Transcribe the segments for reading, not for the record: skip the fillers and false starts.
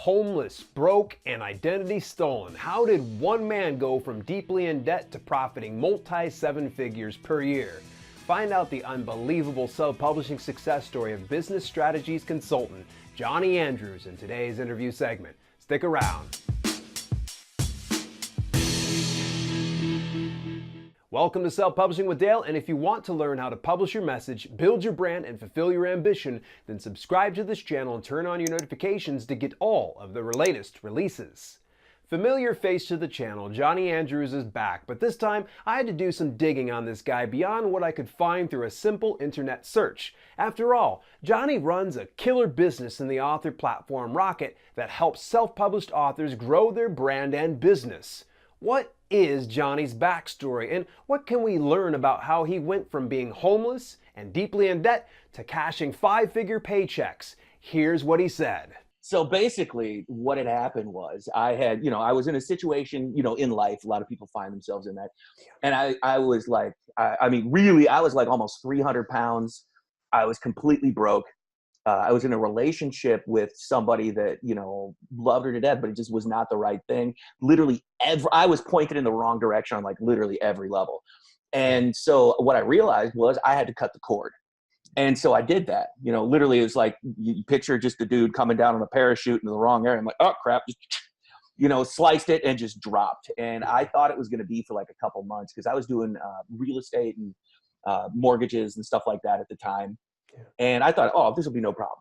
homeless, broke, and identity stolen. How did one man go from deeply in debt to profiting multi-seven figures per year? Find out the unbelievable self-publishing success story of business strategies consultant Jonny Andrews in today's interview segment. Stick around. Welcome to Self-Publishing with Dale, and if you want to learn how to publish your message, build your brand, and fulfill your ambition, then subscribe to this channel and turn on your notifications to get all of the latest releases. Familiar face to the channel, Jonny Andrews is back, but this time I had to do some digging on this guy beyond what I could find through a simple internet search. After all, Jonny runs a killer business in the author platform Rocket that helps self-published authors grow their brand and business. What is Jonny's backstory, and what can we learn about how he went from being homeless and deeply in debt to cashing five-figure paychecks? Here's what he said. So basically what had happened was I was in a situation, in life, a lot of people find themselves in that. And I was like, I was like almost 300 pounds. I was completely broke. I was in a relationship with somebody that, loved her to death, but it just was not the right thing. Literally I was pointed in the wrong direction on like literally every level. And so what I realized was I had to cut the cord. And so I did that. Literally it was like, you picture just a dude coming down on a parachute in the wrong area. I'm like, oh crap, just, sliced it and just dropped. And I thought it was going to be for like a couple months because I was doing real estate and mortgages and stuff like that at the time. And I thought, oh, this will be no problem.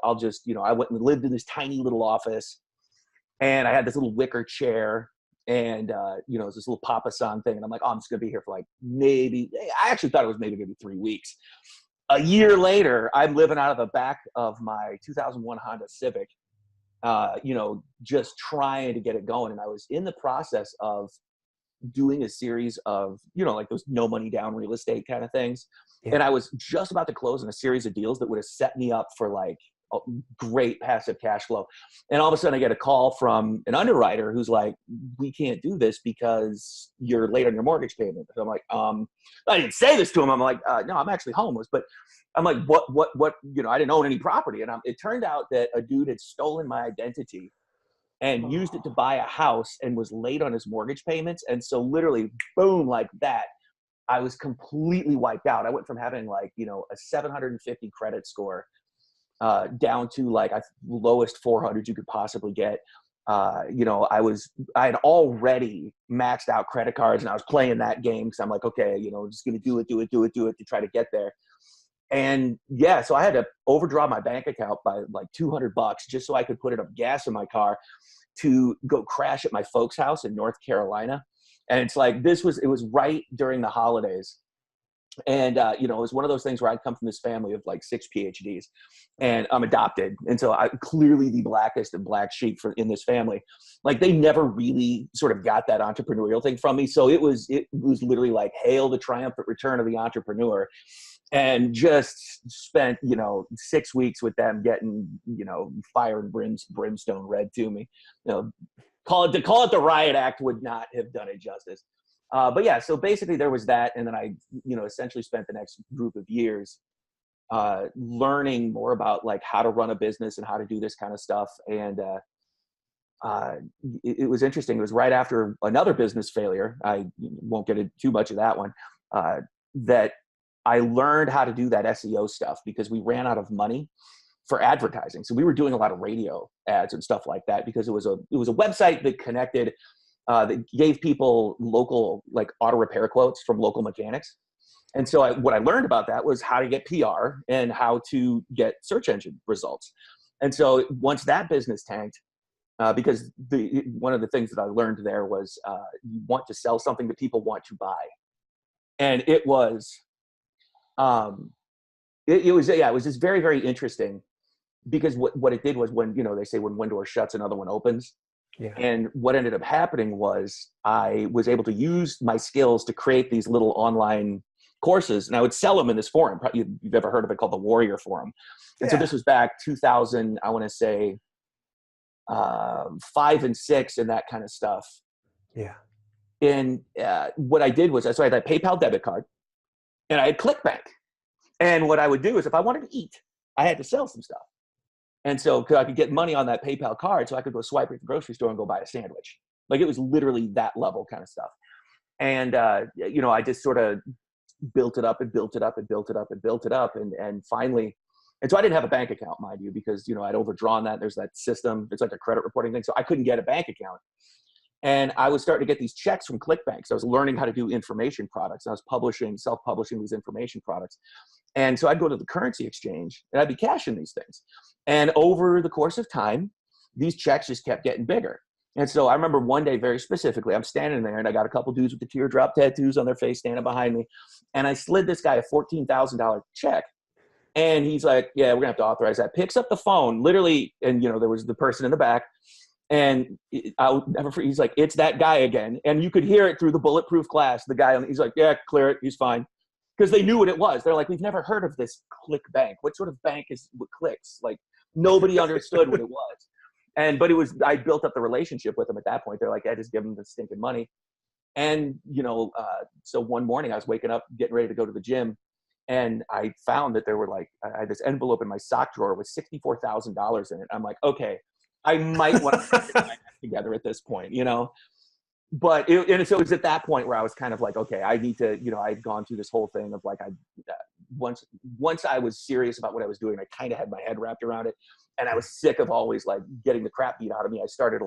I'll just, I went and lived in this tiny little office, and I had this little wicker chair, and, it was this little Papa-san thing. And I'm like, oh, I'm just going to be here for like I actually thought it was maybe going to be 3 weeks. A year later, I'm living out of the back of my 2001 Honda Civic, just trying to get it going. And I was in the process of doing a series of, like those no money down real estate kind of things. Yeah. And I was just about to close on a series of deals that would have set me up for like a great passive cash flow. And all of a sudden I get a call from an underwriter who's like, we can't do this because you're late on your mortgage payment. So I'm like, I didn't say this to him. I'm like, no, I'm actually homeless. But I'm like, what, I didn't own any property. And it turned out that a dude had stolen my identity and used it to buy a house and was late on his mortgage payments. And so literally, boom, like that, I was completely wiped out. I went from having like, a 750 credit score down to like lowest 400 you could possibly get. I had already maxed out credit cards, and I was playing that game because I'm like, okay, just going to do it to try to get there. And yeah, so I had to overdraw my bank account by like $200 just so I could put enough gas in my car to go crash at my folks' house in North Carolina. And it's like, it was right during the holidays. And, it was one of those things where I'd come from this family of like 6 PhDs, and I'm adopted. And so I'm clearly the blackest of black sheep in this family. Like they never really sort of got that entrepreneurial thing from me. So it was literally like, hail the triumphant return of the entrepreneur. And just spent, 6 weeks with them getting, fire and brimstone read to me. Call it the riot act would not have done it justice. But yeah, so basically there was that. And then I, essentially spent the next group of years learning more about like how to run a business and how to do this kind of stuff. And it was interesting. It was right after another business failure. I won't get into too much of that one, that I learned how to do that SEO stuff because we ran out of money for advertising. So we were doing a lot of radio ads and stuff like that because it was a website that connected, that gave people local like auto repair quotes from local mechanics. And so what I learned about that was how to get PR and how to get search engine results. And so once that business tanked, because one of the things that I learned there was you want to sell something that people want to buy. And it was, it was just very, very interesting because what it did was when, they say when one door shuts, another one opens. Yeah. And what ended up happening was I was able to use my skills to create these little online courses, and I would sell them in this forum. You've ever heard of it called the Warrior Forum. And so this was back 2000, I want to say 5 and 6 and that kind of stuff. Yeah. And what I did was, so I had a PayPal debit card and I had ClickBank. And what I would do is if I wanted to eat, I had to sell some stuff. And so I could get money on that PayPal card so I could go swipe at the grocery store and go buy a sandwich. Like it was literally that level kind of stuff. And, I just sort of built it up and built it up and built it up and built it up. And finally, and so I didn't have a bank account, mind you, because, I'd overdrawn that. There's that system. It's like a credit reporting thing. So I couldn't get a bank account. And I was starting to get these checks from ClickBank. So I was learning how to do information products. I was self-publishing these information products. And so I'd go to the currency exchange and I'd be cashing these things. And over the course of time, these checks just kept getting bigger. And so I remember one day very specifically, I'm standing there and I got a couple dudes with the teardrop tattoos on their face standing behind me. And I slid this guy a $14,000 check. And he's like, yeah, we're gonna have to authorize that. Picks up the phone, literally, and there was the person in the back. And I'll never forget, he's like, it's that guy again. And you could hear it through the bulletproof glass. The guy, he's like, yeah, clear it, he's fine. Because they knew what it was. They're like, we've never heard of this Click Bank. What sort of bank is what clicks? Like nobody understood what it was. But I built up the relationship with them at that point. They're like, I just give them the stinking money. And, so one morning I was waking up, getting ready to go to the gym. And I found that there were I had this envelope in my sock drawer with $64,000 in it. I'm like, okay, I might want to get my act together at this point, But so it was at that point where I was kind of like, okay, I need to, I'd gone through this whole thing of once I was serious about what I was doing, I kind of had my head wrapped around it. And I was sick of always getting the crap beat out of me. I started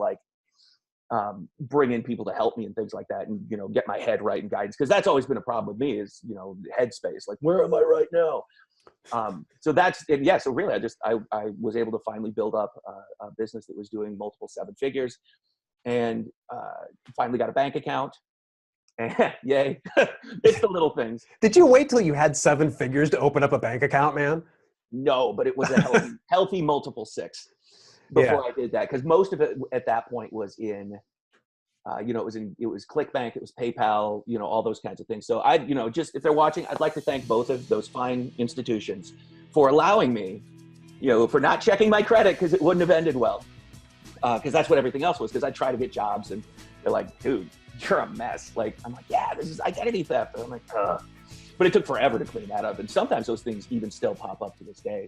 bring in people to help me and things like that, and get my head right and guidance, because that's always been a problem with me is headspace, like where am I right now. So that's it. Yeah, so really I was able to finally build up a business that was doing multiple seven figures, and finally got a bank account. And yay. It's the little things. Did you wait till you had seven figures to open up a bank account, man? No, but it was a healthy multiple six before I did that, because most of it at that point was in, it was ClickBank, it was PayPal, all those kinds of things. So just if they're watching, I'd like to thank both of those fine institutions for allowing me, for not checking my credit, because it wouldn't have ended well, because that's what everything else was. Because I try to get jobs and they're like, dude, you're a mess. I'm like, yeah, this is identity theft. And I'm like, ugh. But it took forever to clean that up. And sometimes those things even still pop up to this day.